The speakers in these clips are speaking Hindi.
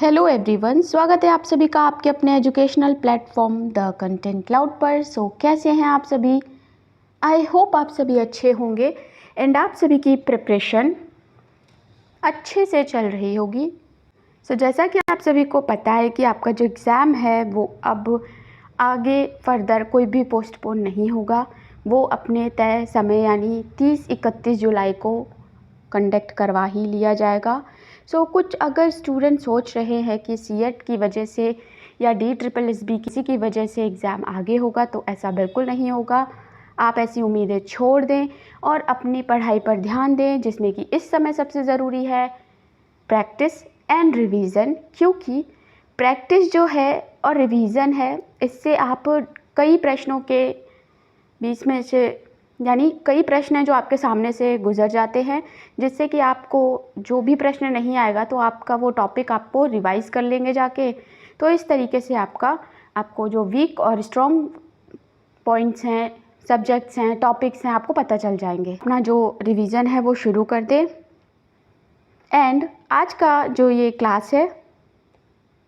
हेलो एवरीवन, स्वागत है आप सभी का आपके अपने educational platform the content cloud पर। कैसे हैं आप सभी? आई होप आप सभी अच्छे होंगे एंड आप सभी की प्रिपरेशन अच्छे से चल रही होगी। जैसा कि आप सभी को पता है कि आपका जो एग्ज़ाम है वो अब आगे फर्दर कोई भी पोस्टपोन नहीं होगा, वो अपने तय समय यानी 30-31 जुलाई को कंडक्ट करवा ही लिया जाएगा। कुछ अगर स्टूडेंट सोच रहे हैं कि सीएट की वजह से या DSSB किसी की वजह से एग्ज़ाम आगे होगा, तो ऐसा बिल्कुल नहीं होगा। आप ऐसी उम्मीदें छोड़ दें और अपनी पढ़ाई पर ध्यान दें, जिसमें कि इस समय सबसे ज़रूरी है प्रैक्टिस एंड रिवीज़न। क्योंकि प्रैक्टिस जो है और रिवीज़न है, इससे आप कई प्रश्नों के बीच में से यानी कई प्रश्न हैं जो आपके सामने से गुजर जाते हैं, जिससे कि आपको जो भी प्रश्न नहीं आएगा तो आपका वो टॉपिक आपको रिवाइज़ कर लेंगे जाके। तो इस तरीके से आपको जो वीक और स्ट्रॉन्ग पॉइंट्स हैं, सब्जेक्ट्स हैं, टॉपिक्स हैं, आपको पता चल जाएंगे। अपना जो रिवीज़न है वो शुरू कर दें। एंड आज का जो ये क्लास है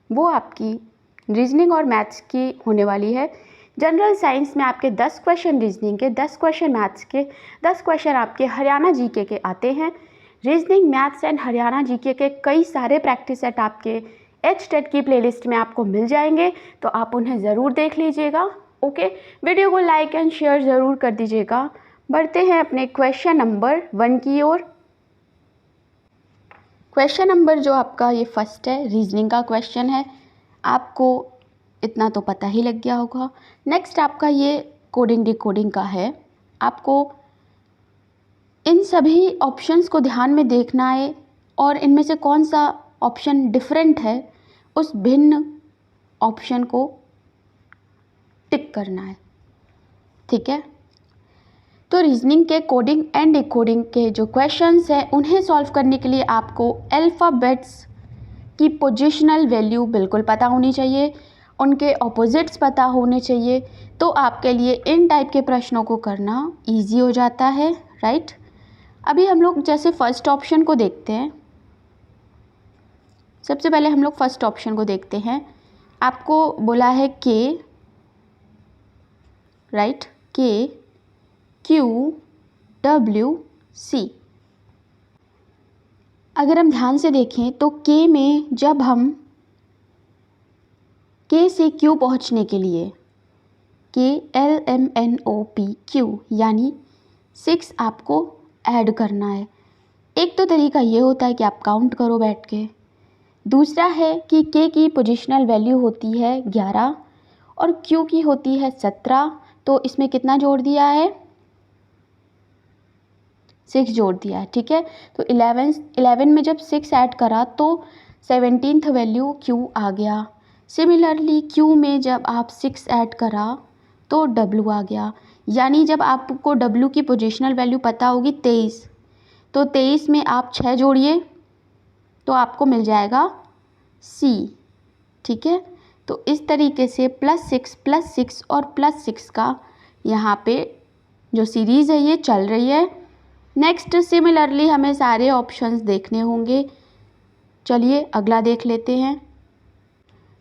वो आपकी रीजनिंग और मैथ्स की होने वाली है। जनरल साइंस में आपके 10 क्वेश्चन रीजनिंग के, 10 क्वेश्चन मैथ्स के, 10 क्वेश्चन आपके हरियाणा जीके के आते हैं। Reasoning, maths and Haryana GK के कई सारे प्रैक्टिस सेट आपके HTET की प्लेलिस्ट में आपको मिल जाएंगे, तो आप उन्हें ज़रूर देख लीजिएगा। ओके, वीडियो को लाइक एंड शेयर ज़रूर कर दीजिएगा। बढ़ते हैं अपने क्वेश्चन नंबर 1 की ओर। क्वेश्चन नंबर जो आपका ये फर्स्ट है, रीजनिंग का क्वेश्चन है। आपको इतना तो पता ही लग गया होगा। नेक्स्ट आपका ये कोडिंग डिकोडिंग का है। आपको इन सभी ऑप्शंस को ध्यान में देखना है और इनमें से कौन सा ऑप्शन डिफरेंट है उस भिन्न ऑप्शन को टिक करना है, ठीक है। तो रीजनिंग के कोडिंग एंड डिकोडिंग के जो क्वेश्चंस हैं उन्हें सॉल्व करने के लिए आपको अल्फ़ाबेट्स की पोजिशनल वैल्यू बिल्कुल पता होनी चाहिए, उनके ऑपोजिट्स पता होने चाहिए। तो आपके लिए इन टाइप के प्रश्नों को करना इजी हो जाता है, राइट। अभी हम लोग जैसे फर्स्ट ऑप्शन को देखते हैं। सबसे पहले हम लोग फर्स्ट ऑप्शन को देखते हैं। आपको बोला है के, राइट, KQWC। अगर हम ध्यान से देखें तो के में जब हम के से क्यू पहुंचने के लिए KLMNOPQ यानी 6 आपको ऐड करना है। एक तो तरीका ये होता है कि आप काउंट करो बैठ के। दूसरा है कि के की पोजिशनल वैल्यू होती है 11 और क्यू की होती है 17। तो इसमें कितना जोड़ दिया है? 6 जोड़ दिया है, ठीक है। तो 11 में जब 6 ऐड करा तो 17th वैल्यू क्यू आ गया। सिमिलरली क्यू में जब आप 6 ऐड करा तो डब्ल्यू आ गया। यानी जब आपको डब्ल्यू की पोजिशनल वैल्यू पता होगी 23, तो 23 में आप 6 जोड़िए तो आपको मिल जाएगा सी, ठीक है। तो इस तरीके से +6 और +6 का यहाँ पे जो सीरीज़ है ये चल रही है। नेक्स्ट सिमिलरली हमें सारे ऑप्शंस देखने होंगे। चलिए अगला देख लेते हैं।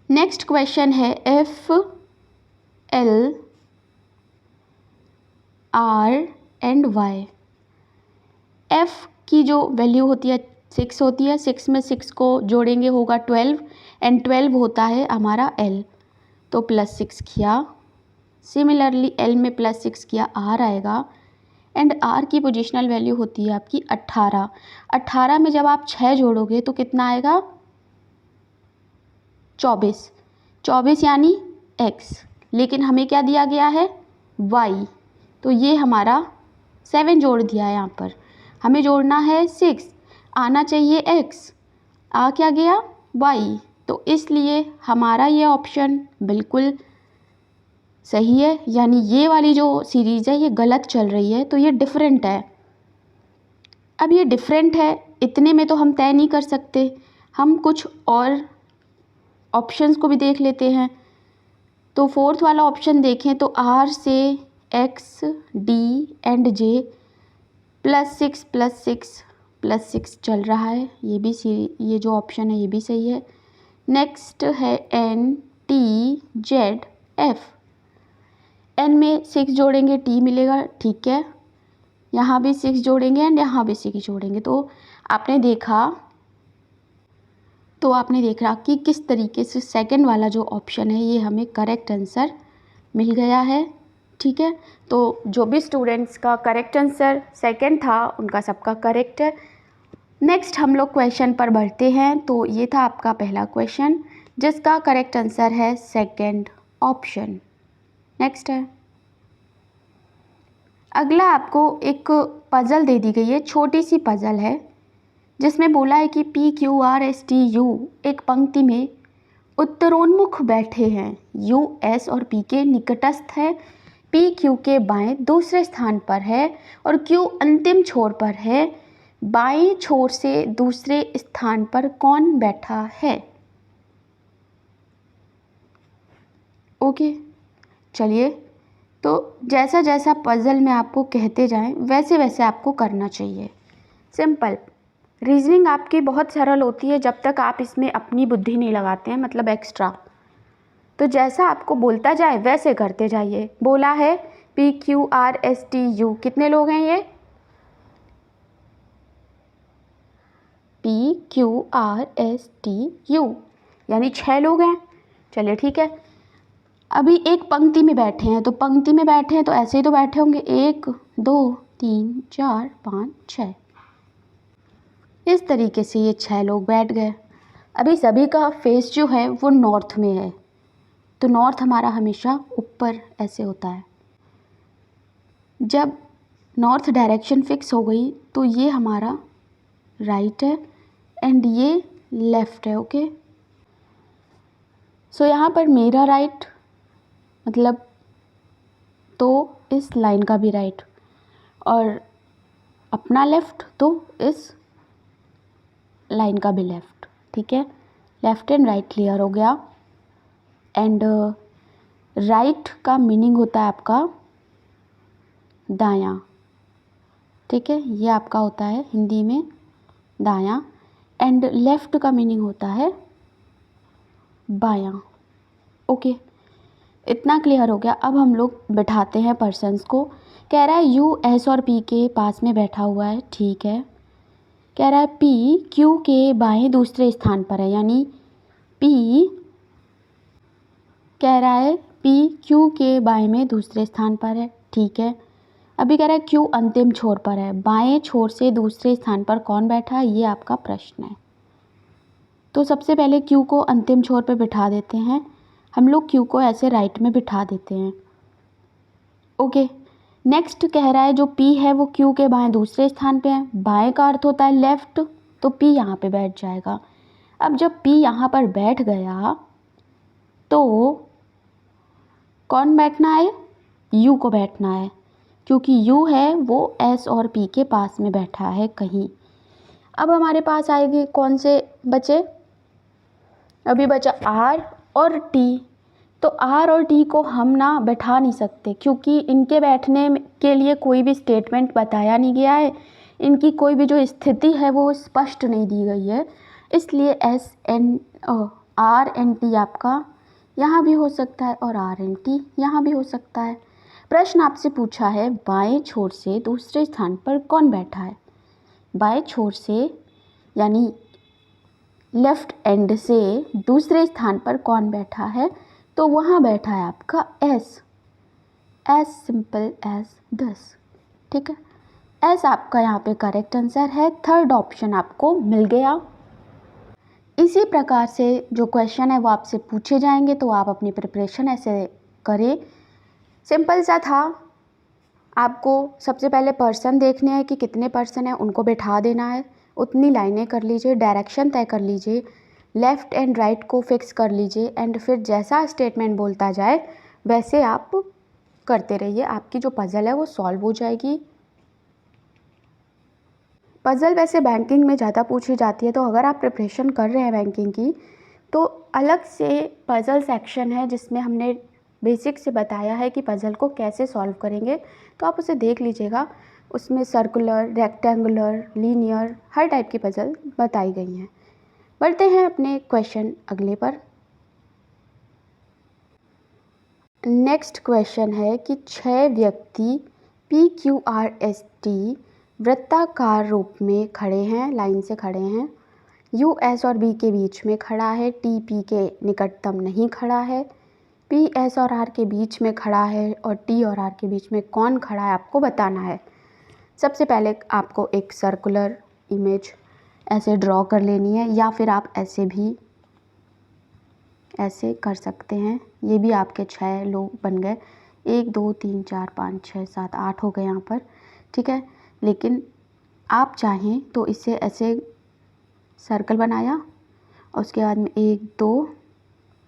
नेक्स्ट क्वेश्चन है FLRY। F की जो वैल्यू होती है 6 होती है। 6 में 6 को जोड़ेंगे होगा 12 एंड 12 होता है हमारा L, तो +6 किया। सिमिलरली L में +6 किया, R आएगा एंड R की पोजिशनल वैल्यू होती है आपकी 18। 18 में जब आप 6 जोड़ोगे तो कितना आएगा? 24। 24 यानी X, लेकिन हमें क्या दिया गया है? Y। तो ये हमारा 7 जोड़ दिया है। यहाँ पर हमें जोड़ना है 6, आना चाहिए X, आ क्या गया? Y। तो इसलिए हमारा ये ऑप्शन बिल्कुल सही है। यानी ये वाली जो सीरीज़ है ये गलत चल रही है, तो ये डिफरेंट है। अब ये डिफरेंट है, इतने में तो हम तय नहीं कर सकते, हम कुछ और ऑप्शंस को भी देख लेते हैं। तो फोर्थ वाला ऑप्शन देखें तो R से X, D एंड J +6 चल रहा है। ये जो ऑप्शन है ये भी सही है। नेक्स्ट है NTZF। N में 6 जोड़ेंगे T मिलेगा, ठीक है। यहाँ भी 6 जोड़ेंगे एंड यहाँ भी 6 जोड़ेंगे। तो आपने देखा कि किस तरीके से सेकंड वाला जो ऑप्शन है ये हमें करेक्ट आंसर मिल गया है, ठीक है। तो जो भी स्टूडेंट्स का करेक्ट आंसर सेकंड था उनका सबका करेक्ट है। नेक्स्ट हम लोग क्वेश्चन पर बढ़ते हैं। तो ये था आपका पहला क्वेश्चन जिसका करेक्ट आंसर है सेकंड ऑप्शन। नेक्स्ट है, अगला आपको एक पज़ल दे दी गई है, छोटी सी पज़ल है जिसमें बोला है कि PQRSTU एक पंक्ति में उत्तरोन्मुख बैठे हैं। U S और P के निकटस्थ है, P Q के बाएं दूसरे स्थान पर है और Q अंतिम छोर पर है। बाएं छोर से दूसरे स्थान पर कौन बैठा है? ओके, चलिए, तो जैसा जैसा पज़ल में आपको कहते जाएं वैसे वैसे आपको करना चाहिए। सिंपल रीजनिंग आपकी बहुत सरल होती है जब तक आप इसमें अपनी बुद्धि नहीं लगाते हैं, मतलब एक्स्ट्रा। तो जैसा आपको बोलता जाए वैसे करते जाइए। बोला है PQRSTU, कितने लोग हैं ये? PQRSTU यानी 6 लोग हैं। चलिए ठीक है, अभी एक पंक्ति में बैठे हैं, तो पंक्ति में बैठे हैं तो ऐसे ही तो बैठे होंगे, 1 2 3 4 5 6, इस तरीके से ये 6 लोग बैठ गए। अभी सभी का फेस जो है वो नॉर्थ में है, तो नॉर्थ हमारा हमेशा ऊपर ऐसे होता है। जब नॉर्थ डायरेक्शन फिक्स हो गई तो ये हमारा राइट है एंड ये लेफ़्ट है, ओके। सो यहाँ पर मेरा राइट मतलब तो इस लाइन का भी राइट, और अपना लेफ़्ट तो इस लाइन का भी लेफ़्ट, ठीक है। लेफ़्ट एंड राइट क्लियर हो गया। एंड राइट का मीनिंग होता है आपका दायां, ठीक है, ये आपका होता है हिंदी में दायां। एंड लेफ़्ट का मीनिंग होता है बायां, ओके। इतना क्लियर हो गया। अब हम लोग बिठाते हैं पर्सन्स को। कह रहा है U S और P के पास में बैठा हुआ है, ठीक है। कह रहा है P Q के बाएं दूसरे स्थान पर है, यानी P कह रहा है P Q के बाएं में दूसरे स्थान पर है, ठीक है। अभी कह रहा है Q अंतिम छोर पर है, बाएं छोर से दूसरे स्थान पर कौन बैठा है, ये आपका प्रश्न है। तो सबसे पहले Q को अंतिम छोर पर बिठा देते हैं हम लोग। Q को ऐसे राइट में बिठा देते हैं, ओके। नेक्स्ट कह रहा है जो P है वो Q के बाएं दूसरे स्थान पे है। बाएं का अर्थ होता है लेफ़्ट, तो P यहाँ पे बैठ जाएगा। अब जब P यहाँ पर बैठ गया तो कौन बैठना है? U को बैठना है, क्योंकि U है वो S और P के पास में बैठा है कहीं। अब हमारे पास आएगी कौन से बचे? अभी बचा R और T। तो R और T को हम ना बैठा नहीं सकते, क्योंकि इनके बैठने के लिए कोई भी स्टेटमेंट बताया नहीं गया है, इनकी कोई भी जो स्थिति है वो स्पष्ट नहीं दी गई है। इसलिए R एन T आपका यहाँ भी हो सकता है और R एन T यहाँ भी हो सकता है। प्रश्न आपसे पूछा है बाएं छोर से दूसरे स्थान पर कौन बैठा है। बाएं छोर से यानी लेफ़्ट एंड से दूसरे स्थान पर कौन बैठा है, तो वहाँ बैठा है आपका S, as simple as this, ठीक है। S आपका यहाँ पे करेक्ट आंसर है। थर्ड ऑप्शन आपको मिल गया। इसी प्रकार से जो क्वेश्चन है वो आपसे पूछे जाएंगे, तो आप अपनी प्रिपरेशन ऐसे करें। सिंपल सा था, आपको सबसे पहले पर्सन देखने हैं कि कितने पर्सन हैं, उनको बैठा देना है, उतनी लाइनें कर लीजिए, डायरेक्शन तय कर लीजिए, लेफ़्ट एंड राइट को फिक्स कर लीजिए एंड फिर जैसा स्टेटमेंट बोलता जाए वैसे आप करते रहिए। आपकी जो पज़ल है वो सॉल्व हो जाएगी। पज़ल वैसे बैंकिंग में ज़्यादा पूछी जाती है, तो अगर आप प्रिपरेशन कर रहे हैं बैंकिंग की तो अलग से पज़ल सेक्शन है जिसमें हमने बेसिक से बताया है कि पज़ल को कैसे सॉल्व करेंगे, तो आप उसे देख लीजिएगा। उसमें सर्कुलर, रेक्टेंगुलर, लीनियर हर टाइप की पज़ल बताई गई हैं। बढ़ते हैं अपने क्वेश्चन अगले पर। नेक्स्ट क्वेश्चन है कि 6 व्यक्ति PQRST वृत्ताकार रूप में खड़े हैं, लाइन से खड़े हैं। U S और B के बीच में खड़ा है, T P के निकटतम नहीं खड़ा है, P S और R के बीच में खड़ा है और T और R के बीच में कौन खड़ा है आपको बताना है। सबसे पहले आपको एक सर्कुलर इमेज ऐसे ड्रॉ कर लेनी है, या फिर आप ऐसे भी ऐसे कर सकते हैं। ये भी आपके 6 लोग बन गए, 1 2 3 4 5 6 7 8 हो गए यहाँ पर, ठीक है। लेकिन आप चाहें तो इसे ऐसे सर्कल बनाया और उसके बाद में 1 2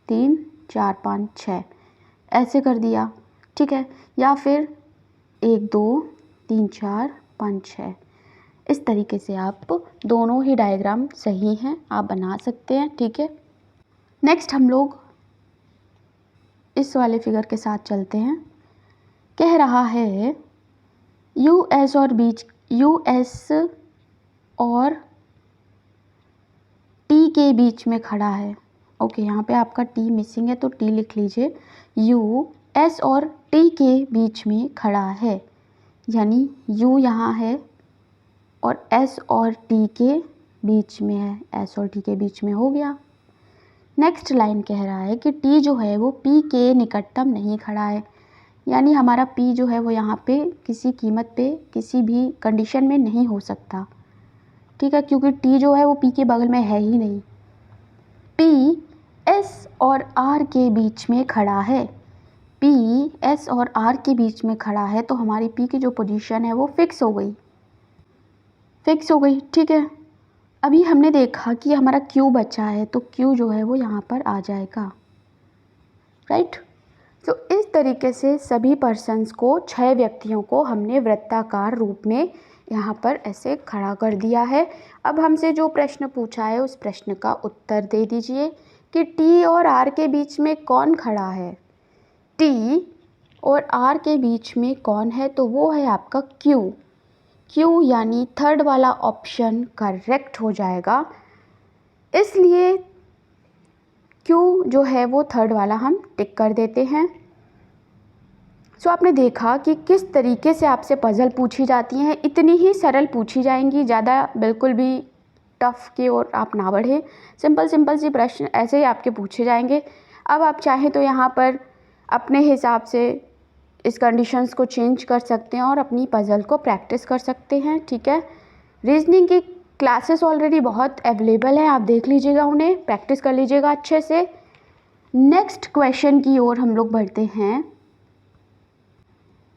3 4 5 6 ऐसे कर दिया, ठीक है। या फिर 1 2 3 4 5 6 इस तरीके से आप दोनों ही डायग्राम सही हैं, आप बना सकते हैं, ठीक है। नेक्स्ट हम लोग इस वाले फिगर के साथ चलते हैं। कह रहा है US और T के बीच में खड़ा है। ओके, यहाँ पे आपका T मिसिंग है तो T लिख लीजिए। US और T के बीच में खड़ा है, यानी U यहाँ है और S और T के बीच में है, S और T के बीच में हो गया। नेक्स्ट लाइन कह रहा है कि T जो है वो P के निकटतम नहीं खड़ा है, यानी हमारा P जो है वो यहाँ पे किसी कीमत पे किसी भी कंडीशन में नहीं हो सकता, ठीक है, क्योंकि T जो है वो P के बगल में है ही नहीं। P S और R के बीच में खड़ा है, P S और R के बीच में खड़ा है तो हमारी P की जो पोजीशन है वो फिक्स हो गई, ठीक है। अभी हमने देखा कि हमारा Q बचा है तो Q जो है वो यहाँ पर आ जाएगा, राइट। तो इस तरीके से सभी पर्सन्स को, 6 व्यक्तियों को हमने वृत्ताकार रूप में यहाँ पर ऐसे खड़ा कर दिया है। अब हमसे जो प्रश्न पूछा है उस प्रश्न का उत्तर दे दीजिए कि T और R के बीच में कौन खड़ा है। T और R के बीच में कौन है, तो वो है आपका Q, यानी थर्ड वाला ऑप्शन करेक्ट हो जाएगा। इसलिए Q जो है वो थर्ड वाला हम टिक कर देते हैं। सो आपने देखा कि किस तरीके से आपसे पज़ल पूछी जाती हैं, इतनी ही सरल पूछी जाएंगी, ज़्यादा बिल्कुल भी टफ़ की ओर आप ना बढ़ें। सिंपल सी प्रश्न ऐसे ही आपके पूछे जाएंगे। अब आप चाहें तो यहाँ पर अपने हिसाब से इस कंडीशंस को चेंज कर सकते हैं और अपनी पज़ल को प्रैक्टिस कर सकते हैं, ठीक है। रीजनिंग की क्लासेस ऑलरेडी बहुत अवेलेबल हैं, आप देख लीजिएगा, उन्हें प्रैक्टिस कर लीजिएगा अच्छे से। नेक्स्ट क्वेश्चन की ओर हम लोग बढ़ते हैं।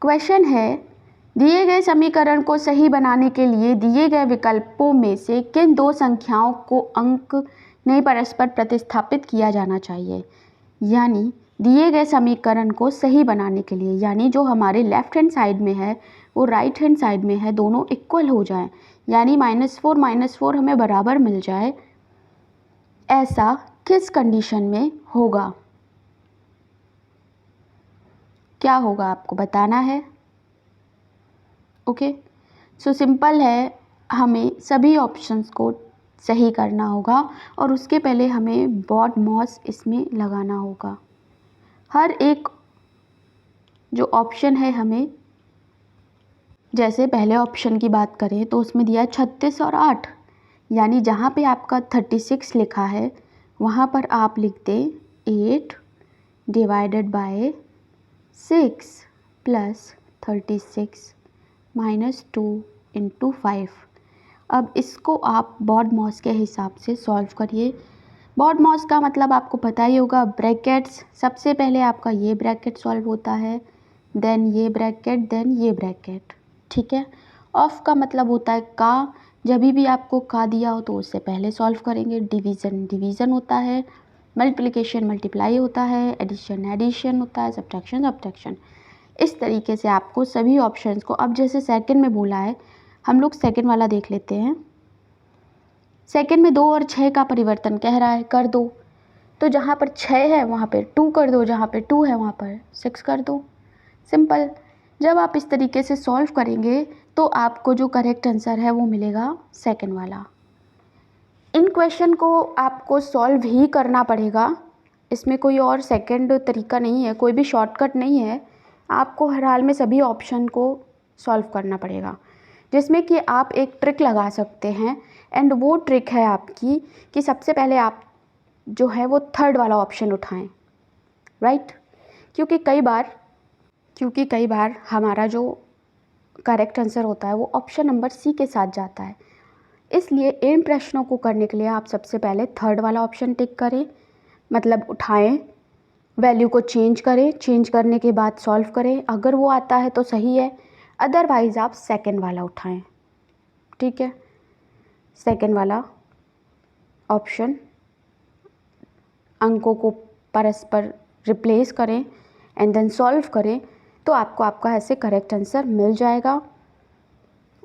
क्वेश्चन है, दिए गए समीकरण को सही बनाने के लिए दिए गए विकल्पों में से किन 2 संख्याओं को अंक में परस्पर प्रतिस्थापित किया जाना चाहिए। यानी दिए गए समीकरण को सही बनाने के लिए, यानी जो हमारे लेफ़्ट हैंड साइड में है वो राइट हैंड साइड में है, दोनों इक्वल हो जाएं, यानी -4 हमें बराबर मिल जाए, ऐसा किस कंडीशन में होगा। क्या होगा आपको बताना है। ओके, सो सिंपल है, हमें सभी ऑप्शंस को सही करना होगा और उसके पहले हमें BODMAS इसमें लगाना होगा। हर एक जो ऑप्शन है हमें, जैसे पहले ऑप्शन की बात करें तो उसमें दिया 36 और 8, यानी जहाँ पे आपका 36 लिखा है वहाँ पर आप लिख दें 8 divided by 6 plus 36 minus 2 into 5। अब इसको आप BODMAS के हिसाब से सॉल्व करिए। BODMAS का मतलब आपको पता ही होगा, ब्रैकेट्स। सबसे पहले आपका ये ब्रैकेट सॉल्व होता है, देन ये ब्रैकेट, देन ये ब्रैकेट, ठीक है। ऑफ का मतलब होता है का, जब भी आपको का दिया हो तो उससे पहले सॉल्व करेंगे। डिवीज़न होता है, मल्टीप्लिकेशन मल्टीप्लाई होता है, एडिशन होता है, सब्ट्रैक्शन। इस तरीके से आपको सभी ऑप्शंस को, अब जैसे सेकंड में बोला है, हम लोग सेकंड वाला देख लेते हैं। सेकंड में 2 और 6 का परिवर्तन कह रहा है, कर दो, तो जहाँ पर 6 है वहाँ पर 2 कर दो, जहाँ पर 2 है वहाँ पर 6 कर दो, सिंपल। जब आप इस तरीके से सॉल्व करेंगे तो आपको जो करेक्ट आंसर है वो मिलेगा सेकंड वाला। इन क्वेश्चन को आपको सॉल्व ही करना पड़ेगा, इसमें कोई और सेकंड तरीका नहीं है, कोई भी शॉर्टकट नहीं है। आपको हर हाल में सभी ऑप्शन को सॉल्व करना पड़ेगा, जिसमें कि आप एक ट्रिक लगा सकते हैं। एंड वो ट्रिक है आपकी कि सबसे पहले आप जो है वो थर्ड वाला ऑप्शन उठाएं, राइट। क्योंकि कई बार हमारा जो करेक्ट आंसर होता है वो ऑप्शन नंबर सी के साथ जाता है। इसलिए इन प्रश्नों को करने के लिए आप सबसे पहले थर्ड वाला ऑप्शन टिक करें, मतलब उठाएं, वैल्यू को चेंज करें, चेंज करने के बाद सॉल्व करें। अगर वो आता है तो सही है, अदरवाइज़ आप सेकंड वाला उठाएं, ठीक है। सेकंड वाला ऑप्शन, अंकों को परस्पर रिप्लेस करें एंड देन सॉल्व करें, तो आपको आपका ऐसे करेक्ट आंसर मिल जाएगा।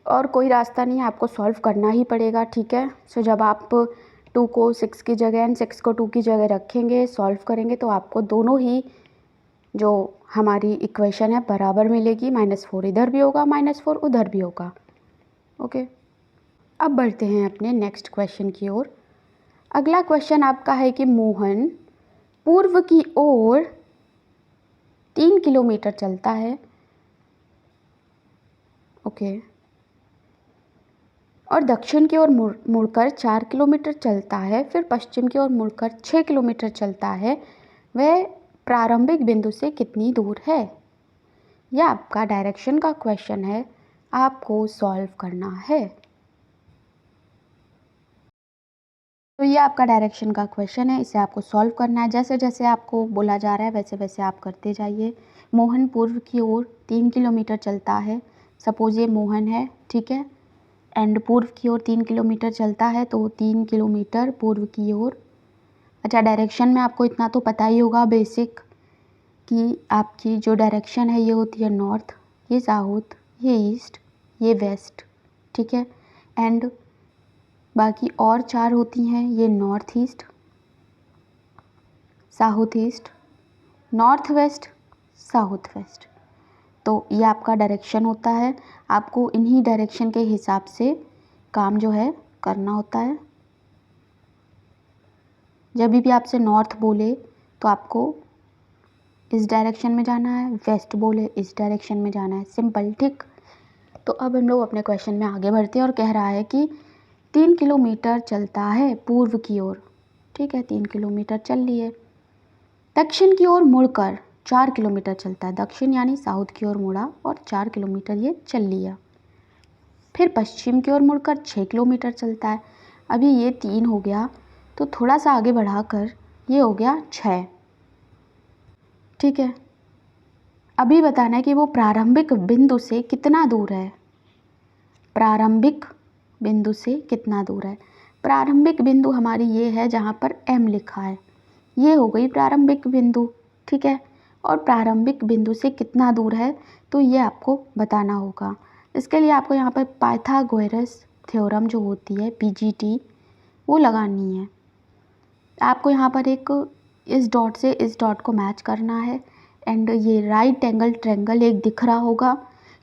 और कोई रास्ता नहीं है, आपको सॉल्व करना ही पड़ेगा, ठीक है। सो जब आप 2 को 6 की जगह एंड 6 को 2 की जगह रखेंगे, सॉल्व करेंगे, तो आपको दोनों ही जो हमारी इक्वेशन है बराबर मिलेगी। -4 इधर भी होगा, -4 उधर भी होगा, ओके। अब बढ़ते हैं अपने नेक्स्ट क्वेश्चन की ओर। अगला क्वेश्चन आपका है कि मोहन पूर्व की ओर 3 किलोमीटर चलता है, ओके, और दक्षिण की ओर मुड़कर 4 किलोमीटर चलता है, फिर पश्चिम की ओर मुड़कर 6 किलोमीटर चलता है। वह प्रारंभिक बिंदु से कितनी दूर है? यह आपका डायरेक्शन का क्वेश्चन है, आपको सॉल्व करना है। तो ये आपका डायरेक्शन का क्वेश्चन है, इसे आपको सॉल्व करना है। जैसे जैसे आपको बोला जा रहा है वैसे वैसे आप करते जाइए। मोहन पूर्व की ओर 3 किलोमीटर चलता है, सपोज ये मोहन है, ठीक है। एंड पूर्व की ओर 3 किलोमीटर चलता है, तो 3 किलोमीटर पूर्व की ओर। अच्छा, डायरेक्शन में आपको इतना तो पता ही होगा बेसिक, कि आपकी जो डायरेक्शन है ये होती है नॉर्थ, ये साउथ, ये ईस्ट, ये वेस्ट, ठीक है। एंड बाकी और 4 होती हैं, ये north east, south east, north waste, south west. तो ये आपका डायरेक्शन होता है, आपको इन्हीं डायरेक्शन के हिसाब से काम जो है करना होता है। जब भी आपसे नॉर्थ बोले तो आपको इस डायरेक्शन में जाना है, वेस्ट बोले इस डायरेक्शन में जाना है, सिंपल, ठीक। तो अब हम लोग अपने क्वेश्चन में आगे बढ़ते हैं और कह रहा है कि 3 किलोमीटर चलता है पूर्व की ओर, ठीक है, 3 किलोमीटर चल लिए। दक्षिण की ओर मुड़कर 4 किलोमीटर चलता है, दक्षिण यानी साउथ की ओर मुड़ा और 4 किलोमीटर ये चल लिया। फिर पश्चिम की ओर मुड़कर 6 किलोमीटर चलता है। अभी ये 3 हो गया, तो थोड़ा सा आगे बढ़ाकर ये हो गया 6, ठीक है। अभी बताना है कि वो प्रारंभिक बिंदु से कितना दूर है, प्रारंभिक बिंदु से कितना दूर है। प्रारंभिक बिंदु हमारी ये है जहाँ पर M लिखा है, ये हो गई प्रारंभिक बिंदु, ठीक है। और प्रारंभिक बिंदु से कितना दूर है, तो ये आपको बताना होगा। इसके लिए आपको यहाँ पर पाइथागोरस थ्योरम जो होती है PGT, वो लगानी है। आपको यहाँ पर एक इस डॉट से इस डॉट को मैच करना है। एंड ये राइट एंगल ट्रायंगल एक दिख रहा होगा,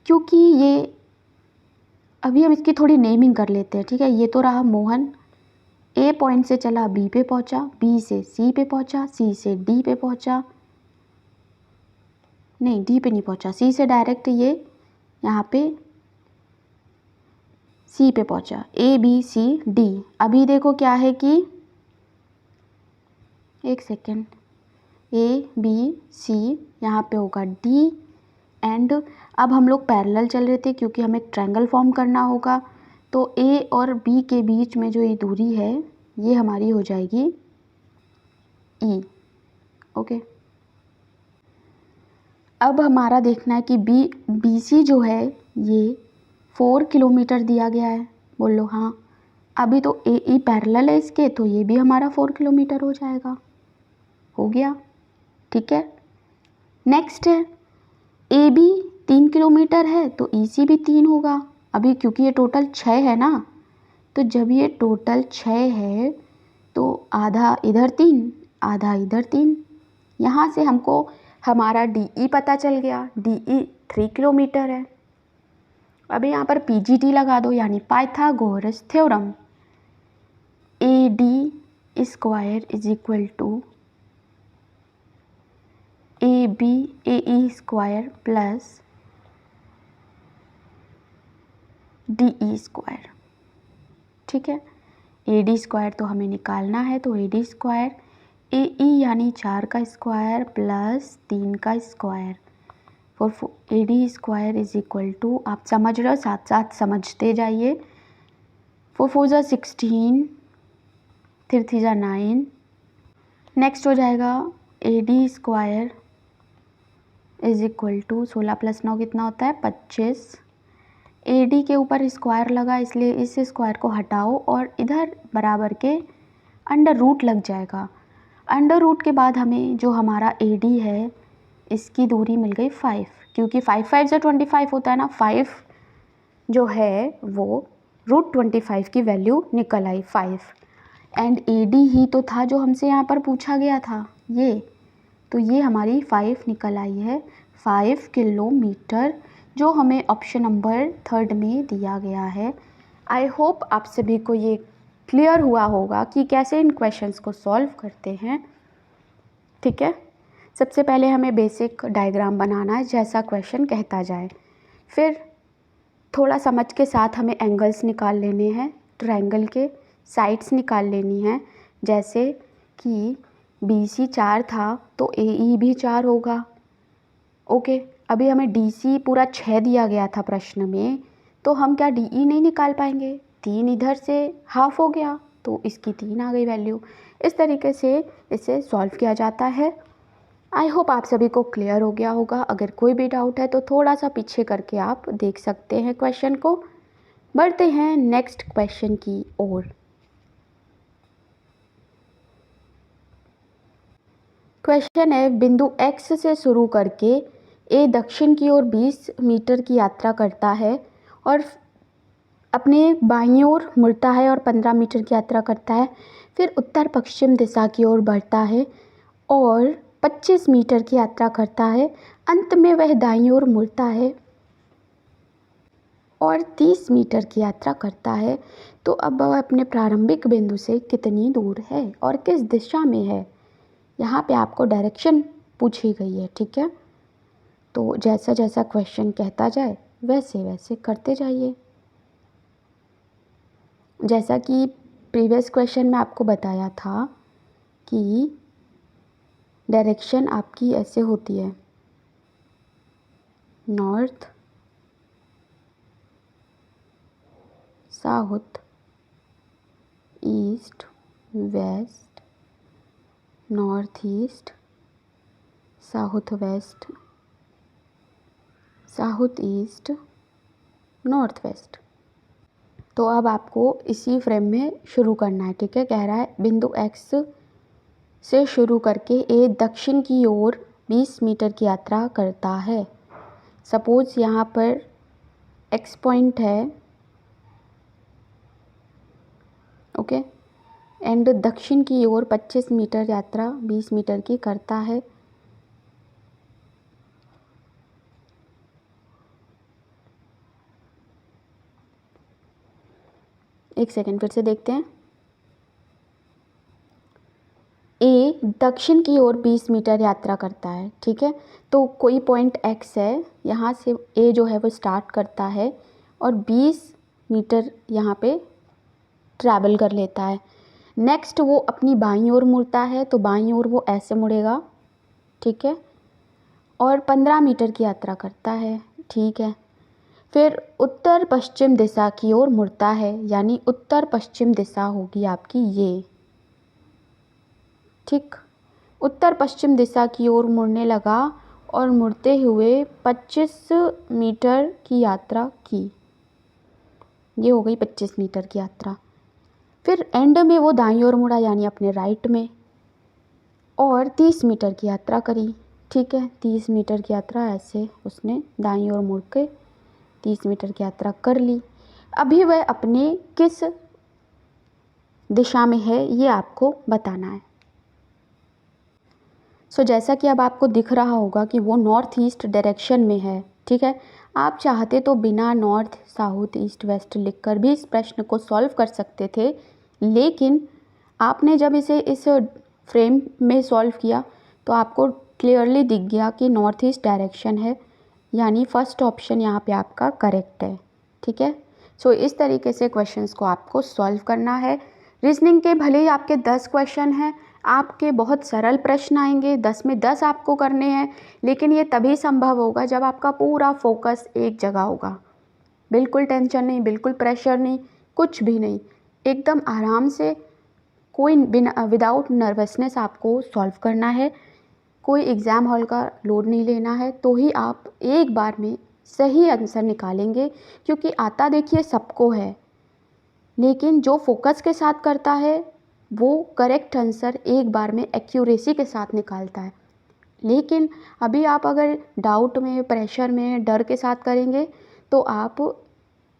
क्योंकि ये अभी हम इसकी थोड़ी नेमिंग कर लेते हैं, ठीक है। ये तो रहा मोहन, A पॉइंट से चला B पे पहुंचा, B से C पे पहुंचा, C से D पे पहुंचा, नहीं D पे नहीं पहुंचा, C से डायरेक्ट ये यहाँ पे C पे पहुंचा, A B C D। अभी देखो क्या है कि एक सेकेंड, A B C यहाँ पे होगा D। एंड अब हम लोग पैरेलल चल रहे थे क्योंकि हमें ट्रायंगल फॉर्म करना होगा, तो A और B के बीच में जो ये दूरी है ये हमारी हो जाएगी E, ओके। अब हमारा देखना है कि BC जो है ये 4 किलोमीटर दिया गया है, बोल लो हाँ। अभी तो AE पैरेलल है इसके, तो ये भी हमारा 4 किलोमीटर हो जाएगा, हो गया, ठीक है। नेक्स्ट है AB 3 किलोमीटर है, तो EC भी 3 होगा। अभी क्योंकि ये टोटल 6 है ना, तो जब ये टोटल 6 है तो आधा इधर 3, आधा इधर 3। यहाँ से हमको हमारा DE पता चल गया, DE 3 किलोमीटर है। अभी यहाँ पर PGT लगा दो, यानी Pythagoras theorem. AD square is equal to AB AE square plus DE square. ठीक है, AD स्क्वायर तो हमें निकालना है, तो AD स्क्वायर AE यानी 4 का स्क्वायर प्लस 3 का square for AD square is equal to, आप समझ रहे हो, साथ साथ समझते जाइए। 4 4 ज़ा 16, 3 3 ज़ा 9। नेक्स्ट हो जाएगा AD square is equal to 16 plus 9 कितना होता है 25। AD के ऊपर स्क्वायर लगा इसलिए इस स्क्वायर को हटाओ और इधर बराबर के अंडर रूट लग जाएगा। अंडर रूट के बाद हमें जो हमारा AD है इसकी दूरी मिल गई 5, क्योंकि 5 5 ज़ा 25 होता है ना, 5 जो है वो √25 की वैल्यू निकल आई 5। एंड AD ही तो था जो हमसे यहाँ पर पूछा गया था, ये तो ये हमारी 5 निकल आई है, 5 किलोमीटर, जो हमें ऑप्शन नंबर 3 में दिया गया है। आई होप आप सभी को ये क्लियर हुआ होगा कि कैसे इन क्वेश्चंस को सॉल्व करते हैं। ठीक है, सबसे पहले हमें बेसिक डायग्राम बनाना है जैसा क्वेश्चन कहता जाए, फिर थोड़ा समझ के साथ हमें एंगल्स निकाल लेने हैं, ट्रायंगल के साइड्स निकाल लेनी है, जैसे कि BC 4 था तो AE भी 4 होगा। ओके, अभी हमें DC पूरा 6 दिया गया था प्रश्न में, तो हम क्या DE नहीं निकाल पाएंगे, 3 इधर से हाफ हो गया तो इसकी 3 आ गई वैल्यू। इस तरीके से इसे सॉल्व किया जाता है। आई होप आप सभी को क्लियर हो गया होगा। अगर कोई भी डाउट है तो थोड़ा सा पीछे करके आप देख सकते हैं क्वेश्चन को। बढ़ते हैं नेक्स्ट क्वेश्चन की ओर। क्वेश्चन है, बिंदु X से शुरू करके A दक्षिण की ओर 20 मीटर की यात्रा करता है और अपने बाईं ओर मुड़ता है और 15 मीटर की यात्रा करता है, फिर उत्तर पश्चिम दिशा की ओर बढ़ता है और 25 मीटर की यात्रा करता है, अंत में वह दाईं ओर मुड़ता है और 30 मीटर की यात्रा करता है। तो अब वह अपने प्रारंभिक बिंदु से कितनी दूर है और किस दिशा में है, यहाँ पे आपको डायरेक्शन पूछी गई है। ठीक है, तो जैसा जैसा क्वेश्चन कहता जाए वैसे वैसे करते जाइए। जैसा कि प्रीवियस क्वेश्चन में आपको बताया था कि डायरेक्शन आपकी ऐसे होती है, north, south, east, west, north east, south west, south east, north west. तो अब आपको इसी फ्रेम में शुरू करना है। ठीक है, कह रहा है बिंदु X से शुरू करके A दक्षिण की ओर 20 मीटर की यात्रा करता है। सपोज यहाँ पर X पॉइंट है, ओके, एंड दक्षिण की ओर 25 मीटर यात्रा 20 मीटर की करता है। एक सेकेंड फिर से देखते हैं। A दक्षिण की ओर 20 मीटर यात्रा करता है। ठीक है, तो कोई पॉइंट X है, यहाँ से A जो है वो स्टार्ट करता है और 20 मीटर यहाँ पे ट्रैवल कर लेता है। नेक्स्ट वो अपनी बाईं ओर मुड़ता है, तो बाईं ओर वो ऐसे मुड़ेगा। ठीक है, और 15 मीटर की यात्रा करता है। ठीक है, फिर उत्तर पश्चिम दिशा की ओर मुड़ता है, यानी उत्तर पश्चिम दिशा होगी आपकी ये। ठीक, उत्तर पश्चिम दिशा की ओर मुड़ने लगा और मुड़ते हुए 25 मीटर की यात्रा की, ये हो गई 25 मीटर की यात्रा। फिर एंड में वो दाईं ओर मुड़ा, यानी अपने राइट में, और 30 मीटर की यात्रा करी। ठीक है, 30 मीटर की यात्रा ऐसे उसने दाईं ओर मुड़ के 30 मीटर की यात्रा कर ली। अभी वह अपने किस दिशा में है ये आपको बताना है। सो जैसा कि अब आपको दिख रहा होगा कि वो नॉर्थ ईस्ट डायरेक्शन में है। ठीक है, आप चाहते तो बिना नॉर्थ साउथ ईस्ट वेस्ट लिखकर भी इस प्रश्न को सॉल्व कर सकते थे, लेकिन आपने जब इसे इस फ्रेम में सॉल्व किया तो आपको क्लियरली दिख गया कि नॉर्थ ईस्ट डायरेक्शन है, यानी फर्स्ट ऑप्शन यहाँ पे आपका करेक्ट है। ठीक है, सो इस तरीके से क्वेश्चंस को आपको सॉल्व करना है। रीजनिंग के भले ही आपके 10 क्वेश्चन हैं, आपके बहुत सरल प्रश्न आएंगे, 10 में 10 आपको करने हैं, लेकिन ये तभी संभव होगा जब आपका पूरा फोकस एक जगह होगा। बिल्कुल टेंशन नहीं, बिल्कुल प्रेशर नहीं, कुछ भी नहीं, एकदम आराम से, कोई बिना विदाउट नर्वसनेस आपको सॉल्व करना है। कोई एग्ज़ाम हॉल का लोड नहीं लेना है, तो ही आप एक बार में सही आंसर निकालेंगे। क्योंकि आता देखिए सबको है, लेकिन जो फोकस के साथ करता है वो करेक्ट आंसर एक बार में एक्यूरेसी के साथ निकालता है। लेकिन अभी आप अगर डाउट में, प्रेशर में, डर के साथ करेंगे तो आप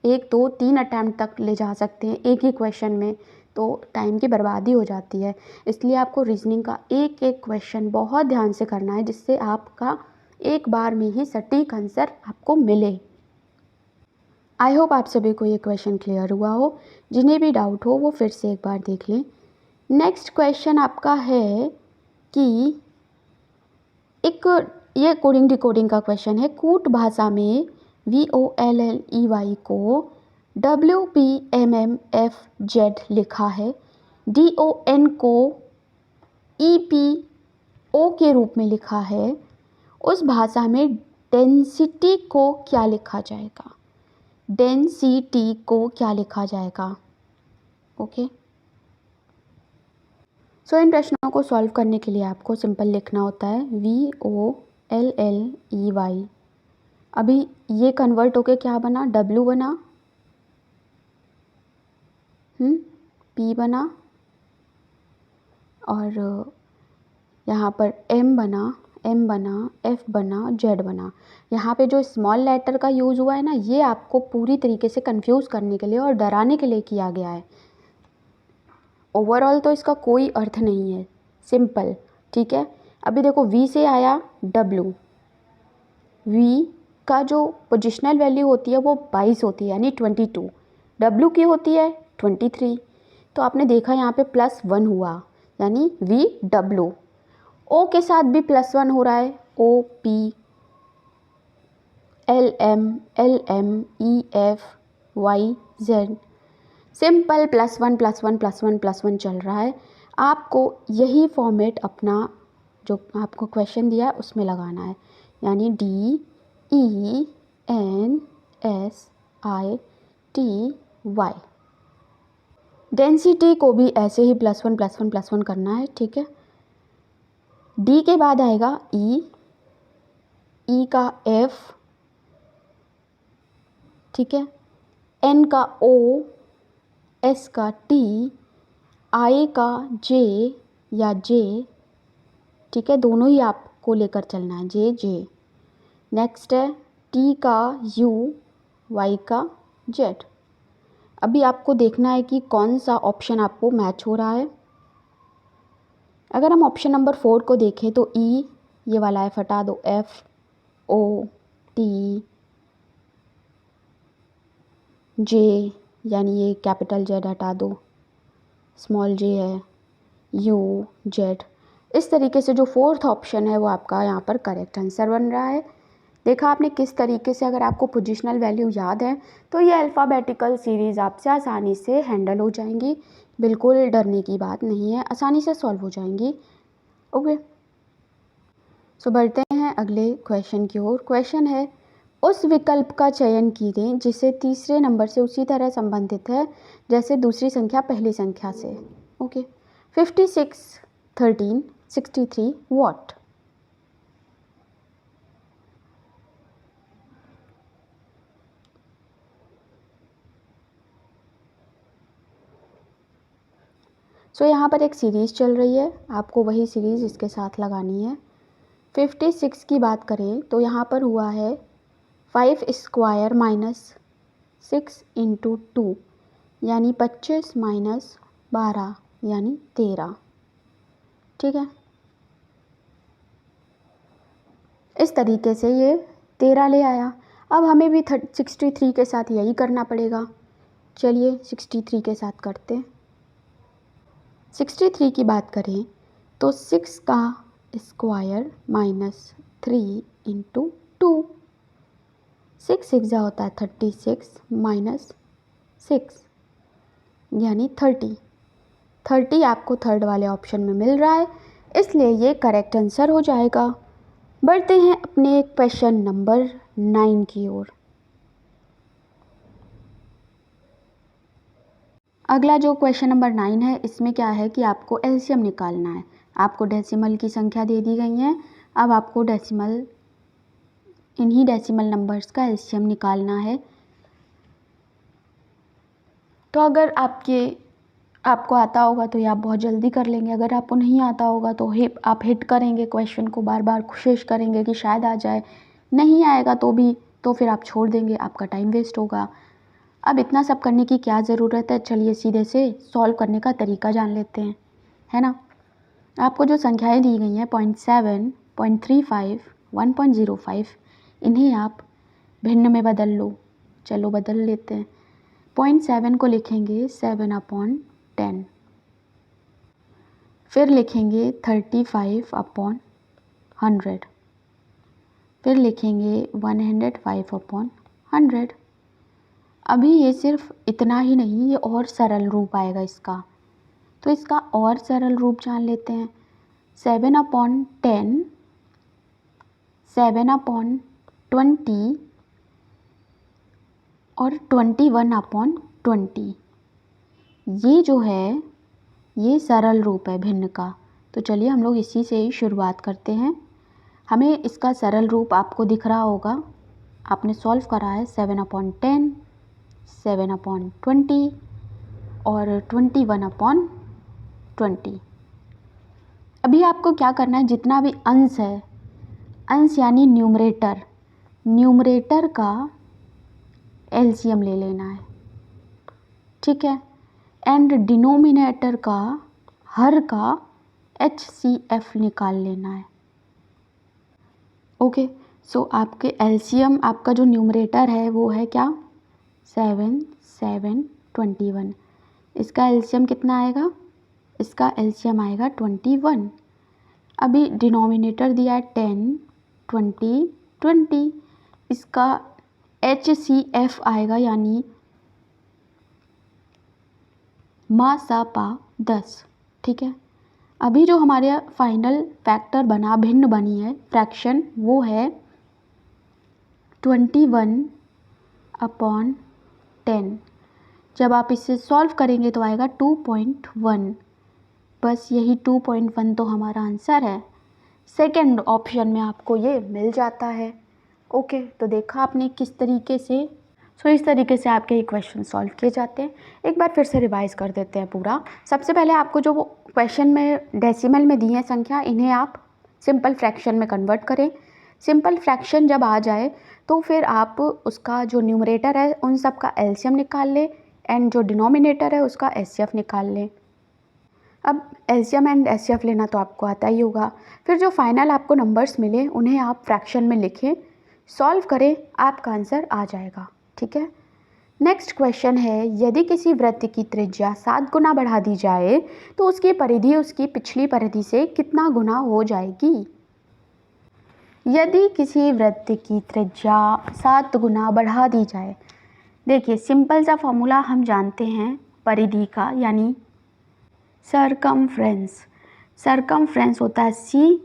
1 2 3 अटैम्प्ट तक ले जा सकते हैं एक ही क्वेश्चन में, तो टाइम की बर्बादी हो जाती है। इसलिए आपको रीजनिंग का एक एक क्वेश्चन बहुत ध्यान से करना है, जिससे आपका एक बार में ही सटीक आंसर आपको मिले। आई होप आप सभी को ये क्वेश्चन क्लियर हुआ हो। जिन्हें भी डाउट हो वो फिर से एक बार देख लें। नेक्स्ट क्वेश्चन आपका है कि एक ये कोडिंग डिकोडिंग का क्वेश्चन है। कूट भाषा में VOLLEY को WPMMFZ लिखा है, DON को EPO के रूप में लिखा है। उस भाषा में डेंसिटी को क्या लिखा जाएगा? डेंसिटी को क्या लिखा जाएगा? ओके, सो इन प्रश्नों को सॉल्व करने के लिए आपको सिंपल लिखना होता है VOLLEY। अभी ये कन्वर्ट होके क्या बना? W बना, P बना, और यहाँ पर M बना, F बना, Z बना। यहाँ पे जो स्मॉल लेटर का यूज़ हुआ है ना, ये आपको पूरी तरीके से कंफ्यूज करने के लिए और डराने के लिए किया गया है। ओवरऑल तो इसका कोई अर्थ नहीं है, सिंपल। ठीक है, अभी देखो V से आया W, V का जो पोजिशनल वैल्यू होती है वो 22 होती है, यानी 22। W की होती है 23। तो आपने देखा यहाँ पे +1 हुआ, यानी VW। O के साथ भी +1 हो रहा है, OP, LM, LM, EF, YZ। Simple +1 +1 +1 +1 चल रहा है। आपको यही फॉर्मेट अपना जो आपको क्वेश्चन दिया है उसमें लगाना है, यानी DENSITY। डेंसिटी को भी ऐसे ही +1 +1 +1 करना है। ठीक है, D के बाद आएगा E, E का F, ठीक है, N का O, S का T, I का J या J। ठीक है, दोनों ही आपको लेकर चलना है, J। नेक्स्ट है T का U, Y का Z। अभी आपको देखना है कि कौन सा ऑप्शन आपको मैच हो रहा है। अगर हम ऑप्शन नंबर 4 को देखें तो E ये वाला F हटा दो, F O T J, यानी ये कैपिटल Z हटा दो, स्मॉल j है, U Z। इस तरीके से जो 4th ऑप्शन है वो आपका यहाँ पर करेक्ट आंसर बन रहा है। देखा आपने किस तरीके से, अगर आपको पोजिशनल वैल्यू याद है तो ये अल्फ़ाबेटिकल सीरीज़ आपसे आसानी से हैंडल हो जाएंगी। बिल्कुल डरने की बात नहीं है, आसानी से सॉल्व हो जाएंगी। ओके, सो बढ़ते हैं अगले क्वेश्चन की ओर। क्वेश्चन है, उस विकल्प का चयन कीजिए जिसे तीसरे नंबर से उसी तरह संबंधित है जैसे दूसरी संख्या पहली संख्या से। Okay, 56 13 63 what. सो यहाँ पर एक सीरीज़ चल रही है, आपको वही सीरीज़ इसके साथ लगानी है। 56 की बात करें तो यहाँ पर हुआ है 5 स्क्वायर -6 × 2, यानी 25 - 12 यानी 13। ठीक है, इस तरीके से ये 13 ले आया। अब हमें भी 63 के साथ यही करना पड़ेगा। चलिए 63 के साथ करते हैं। 63 की बात करें तो 6 का स्क्वायर माइनस 3 इंटू 2, 6 6 होता है 36 माइनस 6 यानी 30 आपको थर्ड वाले ऑप्शन में मिल रहा है, इसलिए ये करेक्ट आंसर हो जाएगा। बढ़ते हैं अपने क्वेश्चन नंबर 9 की ओर। अगला जो क्वेश्चन नंबर 9 है, इसमें क्या है कि आपको एलसीएम निकालना है। आपको डेसिमल की संख्या दे दी गई है, अब आपको इन्हीं डेसिमल नंबर्स का एलसीएम निकालना है। तो अगर आपको आता होगा तो ये आप बहुत जल्दी कर लेंगे, अगर आपको नहीं आता होगा तो आप हिट करेंगे क्वेश्चन को, बार बार कोशिश करेंगे कि शायद आ जाए, नहीं आएगा तो फिर आप छोड़ देंगे, आपका टाइम वेस्ट होगा। अब इतना सब करने की क्या ज़रूरत है, चलिए सीधे से सॉल्व करने का तरीका जान लेते हैं, है ना। आपको जो संख्याएं दी गई हैं 0.7, 0.35, 1.05, इन्हें आप भिन्न में बदल लो। चलो बदल लेते हैं। 0.7 को लिखेंगे 7/10, फिर लिखेंगे 35/100, फिर लिखेंगे 105/100। अभी ये सिर्फ इतना ही नहीं, ये और सरल रूप आएगा इसका, तो इसका और सरल रूप जान लेते हैं। 7/10, 7/20 और 21/20, ये जो है ये सरल रूप है भिन्न का। तो चलिए हम लोग इसी से ही शुरुआत करते हैं। हमें इसका सरल रूप आपको दिख रहा होगा, आपने सॉल्व करा है। 7/10, 7/20 और 21/20। अभी आपको क्या करना है, जितना भी अंश है, अंश यानी न्यूमरेटर का एलसीएम ले लेना है, ठीक है, एंड डिनोमिनेटर का हर का HCF निकाल लेना है। ओके, सो आपके एलसीएम, आपका जो न्यूमरेटर है वो है क्या, 7 7 21। इसका एलसीएम कितना आएगा, इसका एलसीएम आएगा 21। अभी डिनोमिनेटर दिया है 10 20 20, इसका HCF आएगा यानी मा सा पा 10, ठीक है। अभी जो हमारे फाइनल फैक्टर बना, भिन्न बनी है फ्रैक्शन, वो है 21/10। जब आप इसे सॉल्व करेंगे तो आएगा 2.1, बस यही 2.1 तो हमारा आंसर है। सेकंड ऑप्शन में आपको ये मिल जाता है। ओके, तो देखा आपने किस तरीके से, इस तरीके से आपके इक्वेशन सॉल्व किए जाते हैं। एक बार फिर से रिवाइज कर देते हैं पूरा। सबसे पहले आपको जो क्वेश्चन में डेसिमल में दी है संख्या, इन्हें आप सिंपल फ्रैक्शन में कन्वर्ट करें। सिंपल फ्रैक्शन जब आ जाए तो फिर आप उसका जो न्यूमरेटर है उन सब का एलसीएम निकाल लें, एंड जो डिनोमिनेटर है उसका एचसीएफ निकाल लें। अब एलसीएम एंड एचसीएफ लेना तो आपको आता ही होगा। फिर जो फाइनल आपको नंबर्स मिले उन्हें आप फ्रैक्शन में लिखें, सॉल्व करें, आपका आंसर आ जाएगा, ठीक है। नेक्स्ट क्वेश्चन है, यदि किसी वृत्त की त्रिज्या 7 गुना बढ़ा दी जाए तो उसकी परिधि उसकी पिछली परिधि से कितना गुना हो जाएगी। यदि किसी वृत्त की त्रिज्या 7 गुना बढ़ा दी जाए, देखिए सिंपल सा फॉर्मूला हम जानते हैं परिधि का, यानी सरकमफ्रेंस होता है C,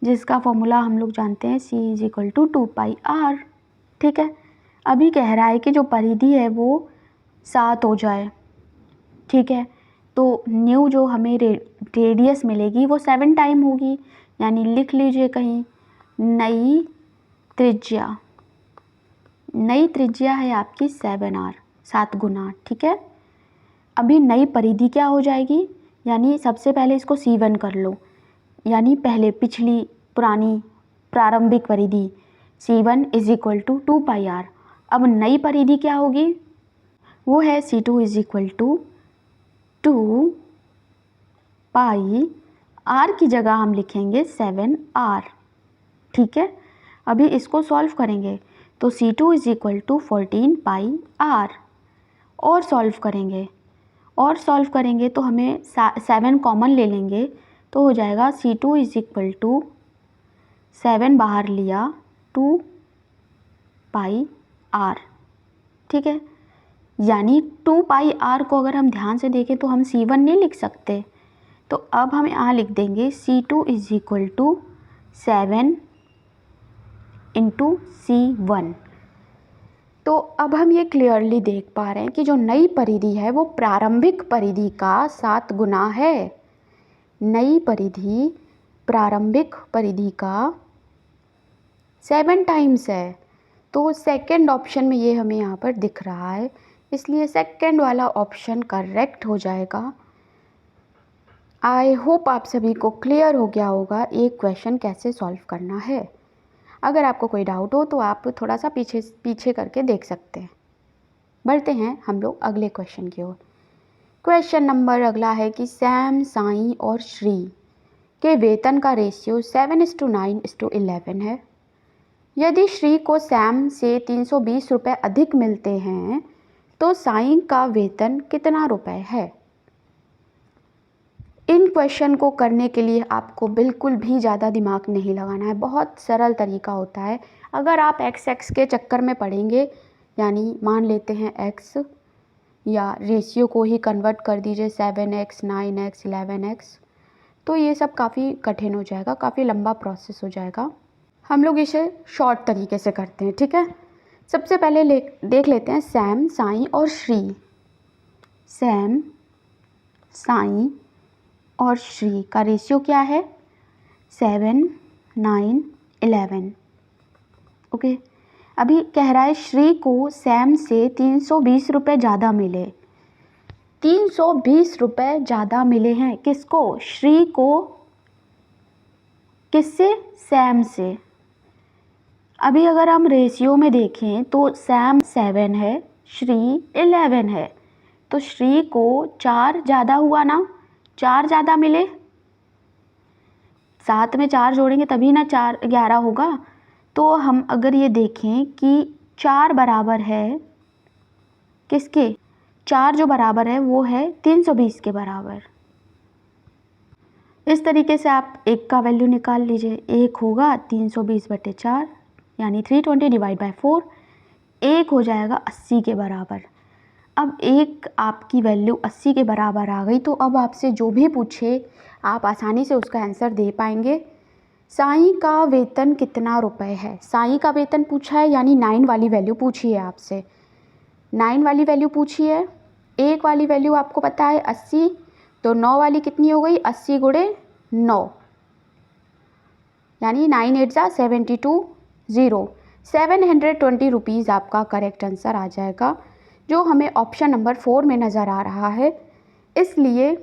जिसका फॉर्मूला हम लोग जानते हैं C = 2πr, ठीक है। अभी कह रहा है कि जो परिधि है वो 7 हो जाए, ठीक है, तो न्यू जो हमें रेडियस मिलेगी वो 7 टाइम होगी, यानी लिख लीजिए कहीं, नई त्रिज्या है आपकी 7r, 7 गुना, ठीक है। अभी नई परिधि क्या हो जाएगी, यानी सबसे पहले इसको C1 कर लो, यानी पहले पिछली पुरानी प्रारंभिक परिधि C1 = 2πr। अब नई परिधि क्या होगी, वो है C2 = 2πr, की जगह हम लिखेंगे 7r, ठीक है। अभी इसको सॉल्व करेंगे तो C2 = 14πr, और सॉल्व करेंगे, और सॉल्व करेंगे तो हमें 7 कॉमन ले लेंगे तो हो जाएगा C2 इज इक्वल टू 7 बाहर लिया 2 पाई r, ठीक है। यानी 2 पाई r को अगर हम ध्यान से देखें तो हम C1 नहीं लिख सकते, तो अब हम यहाँ लिख देंगे C2 is equal to 7 into C1। तो अब हम ये क्लियरली देख पा रहे हैं कि जो नई परिधि है वो प्रारंभिक परिधि का 7 गुना है। नई परिधि प्रारंभिक परिधि का 7 टाइम्स है। तो सेकंड ऑप्शन में ये हमें यहाँ पर दिख रहा है, इसलिए सेकंड वाला ऑप्शन करेक्ट हो जाएगा। आई होप आप सभी को क्लियर हो गया होगा एक क्वेश्चन कैसे सॉल्व करना है। अगर आपको कोई डाउट हो तो आप थोड़ा सा पीछे करके देख सकते हैं। बढ़ते हैं हम लोग अगले क्वेश्चन की ओर। क्वेश्चन नंबर अगला है कि सैम, साई और श्री के वेतन का रेशियो 7:9:11 है। यदि श्री को सैम से 320 रुपये अधिक मिलते हैं तो साई का वेतन कितना रुपए है। इन क्वेश्चन को करने के लिए आपको बिल्कुल भी ज़्यादा दिमाग नहीं लगाना है, बहुत सरल तरीका होता है। अगर आप x के चक्कर में पढ़ेंगे, यानी मान लेते हैं x या रेशियो को ही कन्वर्ट कर दीजिए 7x, 9x, 11x, तो ये सब काफ़ी कठिन हो जाएगा, काफ़ी लंबा प्रोसेस हो जाएगा। हम लोग इसे शॉर्ट तरीके से करते हैं, ठीक है। सबसे पहले देख लेते हैं सैम, साई और श्री। सैम, साई और श्री का रेशियो क्या है 7, 9, 11। ओके, अभी कह रहा है श्री को सैम से 320 रुपये ज़्यादा मिले। 320 रुपये ज़्यादा मिले हैं किसको, श्री को। किससे, सैम से। अभी अगर हम रेशियो में देखें तो सैम 7 है, श्री 11 है, तो श्री को 4 ज़्यादा हुआ ना, 4 ज़्यादा मिले। 7 में 4 जोड़ेंगे तभी ना 4 11 होगा। तो हम अगर ये देखें कि 4 बराबर है किसके, 4 जो बराबर है वो है 320 के बराबर। इस तरीके से आप एक का वैल्यू निकाल लीजिए। एक होगा 320/4 यानी 320 डिवाइड बाई 4, एक हो जाएगा 80 के बराबर। अब एक आपकी वैल्यू 80 के बराबर आ गई, तो अब आपसे जो भी पूछे आप आसानी से उसका आंसर दे पाएंगे। साई का वेतन कितना रुपए है, साई का वेतन पूछा है, यानी 9 वाली वैल्यू पूछी है आपसे। 9 वाली वैल्यू पूछी है, एक वाली वैल्यू आपको पता है 80, तो 9 वाली कितनी हो गई, 80 गुणे 9, यानी 9 8 जा 72, 720 रुपीज़ आपका करेक्ट आंसर आ जाएगा, जो हमें ऑप्शन नंबर 4 में नज़र आ रहा है। इसलिए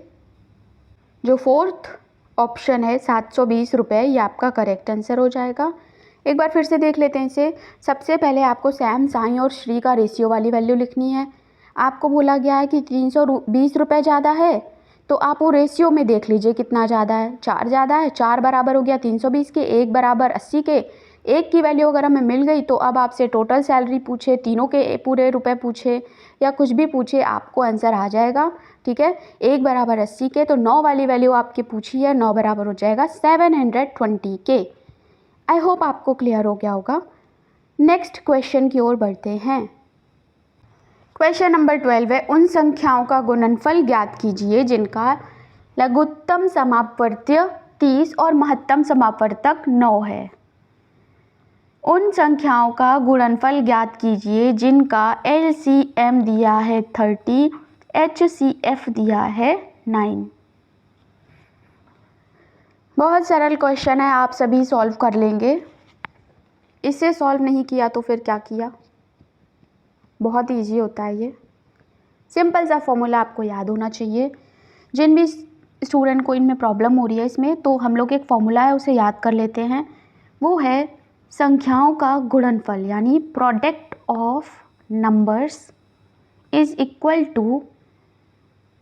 जो फोर्थ ऑप्शन है 720 रुपये, ये आपका करेक्ट आंसर हो जाएगा। एक बार फिर से देख लेते हैं इसे। सबसे पहले आपको सैम, साई और श्री का रेशियो वाली वैल्यू लिखनी है। आपको बोला गया है कि 320 रुपये ज़्यादा है, तो आप वो रेशियो में देख लीजिए कितना ज़्यादा है। 4 ज़्यादा है, 4 बराबर हो गया 320 के, 1 बराबर 80 के। एक की वैल्यू अगर हमें मिल गई तो अब आपसे टोटल सैलरी पूछे, तीनों के पूरे रुपए पूछे या कुछ भी पूछे, आपको आंसर आ जाएगा, ठीक है। 1 बराबर 80 के, तो 9 वाली वैल्यू आपकी पूछी है, 9 बराबर हो जाएगा 720 के। आई होप आपको क्लियर हो गया होगा। नेक्स्ट क्वेश्चन की ओर बढ़ते हैं। क्वेश्चन नंबर 12 है, उन संख्याओं का गुणनफल ज्ञात कीजिए जिनका लघुत्तम समापवर्त्य 30 और महत्तम समापवर्तक 9 है। उन संख्याओं का गुणनफल ज्ञात कीजिए जिनका LCM दिया है 30, HCF दिया है 9। बहुत सरल क्वेश्चन है, आप सभी सॉल्व कर लेंगे। इसे सॉल्व नहीं किया तो फिर क्या किया, बहुत इजी होता है ये। सिंपल सा फॉर्मूला आपको याद होना चाहिए। जिन भी स्टूडेंट को इनमें प्रॉब्लम हो रही है इसमें, तो हम लोग एक फॉर्मूला है उसे याद कर लेते हैं। वो है संख्याओं का गुणनफल, यानी product of numbers is equal to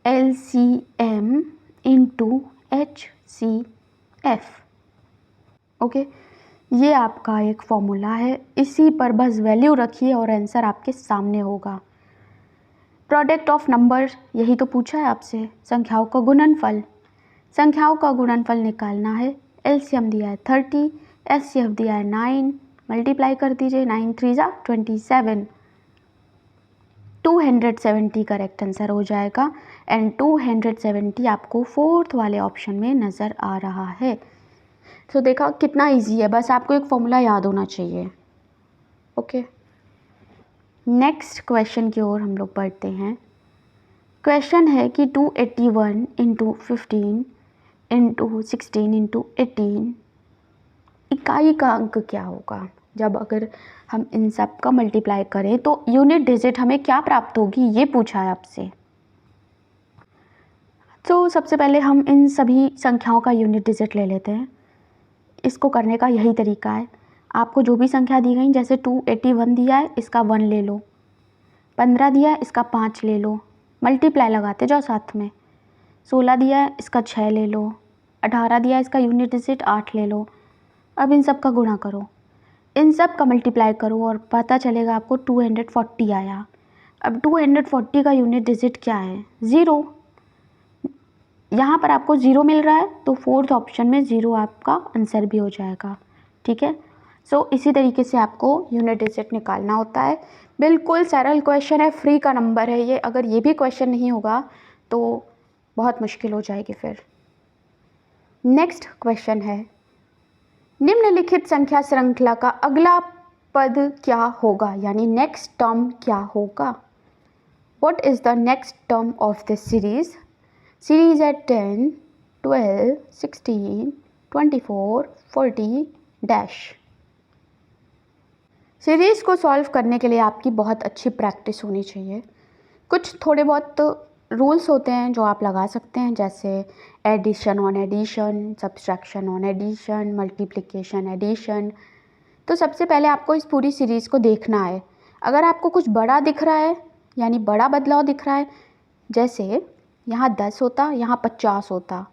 LCM into HCF। Okay, ये आपका एक फॉर्मूला है, इसी पर बस वैल्यू रखिए और आंसर आपके सामने होगा। प्रोडक्ट ऑफ नंबर, यही तो पूछा है आपसे, संख्याओं का गुणनफल, संख्याओं का गुणनफल निकालना है। एलसीएम दिया है 30, एचसीएफ दिया है 9, मल्टीप्लाई कर दीजिए, 9 3 जा 27, 270 करेक्ट आंसर हो जाएगा। एंड 270 आपको फोर्थ वाले ऑप्शन में नज़र आ रहा है। तो देखा कितना इजी है, बस आपको एक फॉर्मूला याद होना चाहिए। ओके, नेक्स्ट क्वेश्चन की ओर हम लोग बढ़ते हैं। क्वेश्चन है कि 281 इंटू 15 इंटू 16 इंटू 18 इकाई का अंक क्या होगा। जब अगर हम इन सब का मल्टीप्लाई करें तो यूनिट डिजिट हमें क्या प्राप्त होगी, ये पूछा है आपसे। तो सबसे पहले हम इन सभी संख्याओं का यूनिट डिजिट ले लेते हैं। इसको करने का यही तरीका है, आपको जो भी संख्या दी गई, जैसे 281 दिया है, इसका 1 ले लो, 15 दिया है, इसका 5 ले लो, मल्टीप्लाई लगाते जाओ साथ में। 16 दिया है, इसका 6 ले लो, 18 दिया है, इसका यूनिट डिजिट 8 ले लो। अब इन सब का गुणा करो, इन सब का मल्टीप्लाई करो और पता चलेगा आपको 240 आया। अब 240 का यूनिट डिजिट क्या है, 0। यहाँ पर आपको 0 मिल रहा है तो फोर्थ ऑप्शन में 0 आपका आंसर भी हो जाएगा। ठीक है, सो इसी तरीके से आपको यूनिट डिजिट निकालना होता है। बिल्कुल सरल क्वेश्चन है, फ्री का नंबर है ये। अगर ये भी क्वेश्चन नहीं होगा तो बहुत मुश्किल हो जाएगी फिर। नेक्स्ट क्वेश्चन है, निम्नलिखित संख्या श्रृंखला का अगला पद क्या होगा, यानी नेक्स्ट टर्म क्या होगा। What is the next term of this series. Series है 10, 12, 16, 24, 40 डैश। सीरीज को सॉल्व करने के लिए आपकी बहुत अच्छी प्रैक्टिस होनी चाहिए। कुछ थोड़े बहुत रूल्स होते हैं जो आप लगा सकते हैं, जैसे addition on addition, subtraction on addition, multiplication addition. तो सबसे पहले आपको इस पूरी सीरीज़ को देखना है। अगर आपको कुछ बड़ा दिख रहा है, यानी बड़ा बदलाव दिख रहा है, जैसे यहाँ 10 होता, यहाँ 50 होता,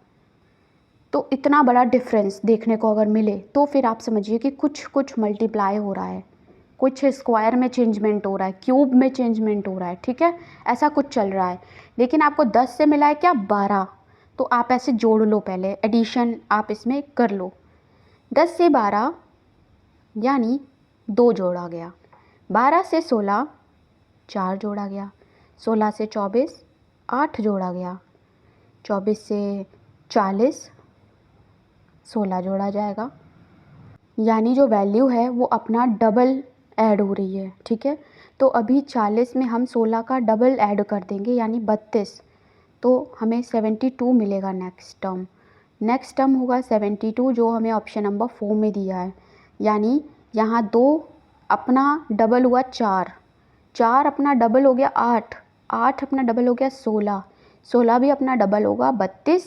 तो इतना बड़ा डिफरेंस देखने को अगर मिले तो फिर आप समझिए कि कुछ मल्टीप्लाई हो रहा है, कुछ स्क्वायर में चेंजमेंट हो रहा है, क्यूब में चेंजमेंट हो रहा है। ठीक है, ऐसा कुछ चल रहा है। लेकिन आपको 10 से मिला है क्या, 12, तो आप ऐसे जोड़ लो, पहले एडिशन आप इसमें कर लो। 10 से 12 यानी 2 जोड़ा गया, 12 से 16 4 जोड़ा गया, 16 से 24 8 जोड़ा गया, 24 से 40 16 जोड़ा जाएगा। यानी जो वैल्यू है वो अपना डबल ऐड हो रही है। ठीक है, तो अभी 40 में हम 16 का डबल ऐड कर देंगे, यानी 32, तो हमें 72 मिलेगा नेक्स्ट टर्म। नेक्स्ट टर्म होगा 72, जो हमें ऑप्शन नंबर 4 में दिया है। यानी यहाँ 2 अपना डबल हुआ 4, 4 अपना डबल हो गया 8, 8 अपना डबल हो गया 16, 16 भी अपना डबल होगा 32,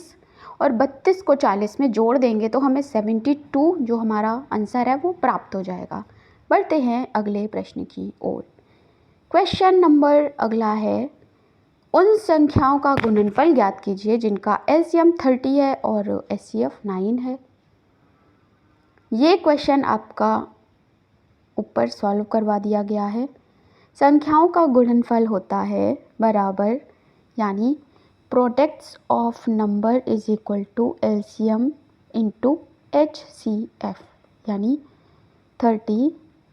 और 32 को 40 में जोड़ देंगे तो हमें 72 जो हमारा आंसर है वो प्राप्त हो जाएगा। बढ़ते हैं अगले प्रश्न की ओर। क्वेश्चन नंबर अगला है, उन संख्याओं का गुणनफल ज्ञात कीजिए जिनका एलसीएम 30 है और एचसीएफ 9 है। ये क्वेश्चन आपका ऊपर सॉल्व करवा दिया गया है। संख्याओं का गुणनफल होता है बराबर, यानी products of number is equal to LCM into HCF, यानी 30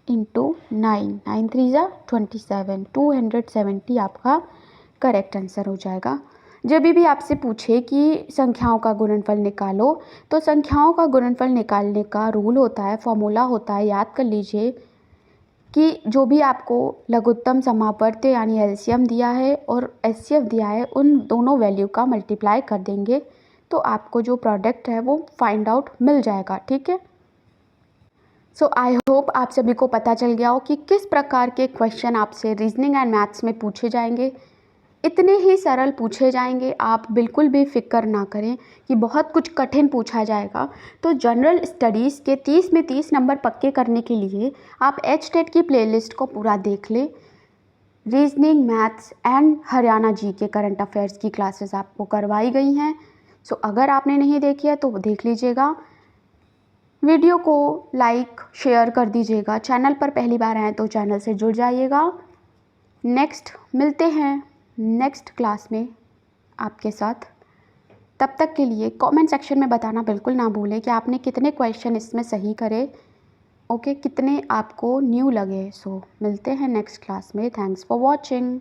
इंटू 9, 9 3 जा 27, 270 आपका करेक्ट आंसर हो जाएगा। जब भी आपसे पूछे कि संख्याओं का गुणनफल निकालो, तो संख्याओं का गुणनफल निकालने का रूल होता है, फॉर्मूला होता है, याद कर लीजिए कि जो भी आपको लघुत्तम समापवर्त यानी एलसीएम दिया है और एचसीएफ दिया है, उन दोनों वैल्यू का मल्टीप्लाई कर देंगे तो आपको जो प्रोडक्ट है वो फाइंड आउट मिल जाएगा। ठीक है, सो आई होप आप सभी को पता चल गया हो कि किस प्रकार के क्वेश्चन आपसे रीजनिंग एंड मैथ्स में पूछे जाएंगे। इतने ही सरल पूछे जाएंगे, आप बिल्कुल भी फिक्र ना करें कि बहुत कुछ कठिन पूछा जाएगा। तो जनरल स्टडीज़ के 30 में 30 नंबर पक्के करने के लिए आप एचटेट की प्लेलिस्ट को पूरा देख लें। रीजनिंग, मैथ्स एंड हरियाणा जी के करंट अफेयर्स की क्लासेस आपको करवाई गई हैं। सो अगर आपने नहीं देखी है तो देख लीजिएगा। वीडियो को लाइक शेयर कर दीजिएगा। चैनल पर पहली बार आए तो चैनल से जुड़ जाइएगा। नेक्स्ट मिलते हैं। नेक्स्ट क्लास में आपके साथ। तब तक के लिए कमेंट सेक्शन में बताना बिल्कुल ना भूलें कि आपने कितने क्वेश्चन इसमें सही करे, ओके, कितने आपको न्यू लगे। सो मिलते हैं नेक्स्ट क्लास में। Thanks for watching.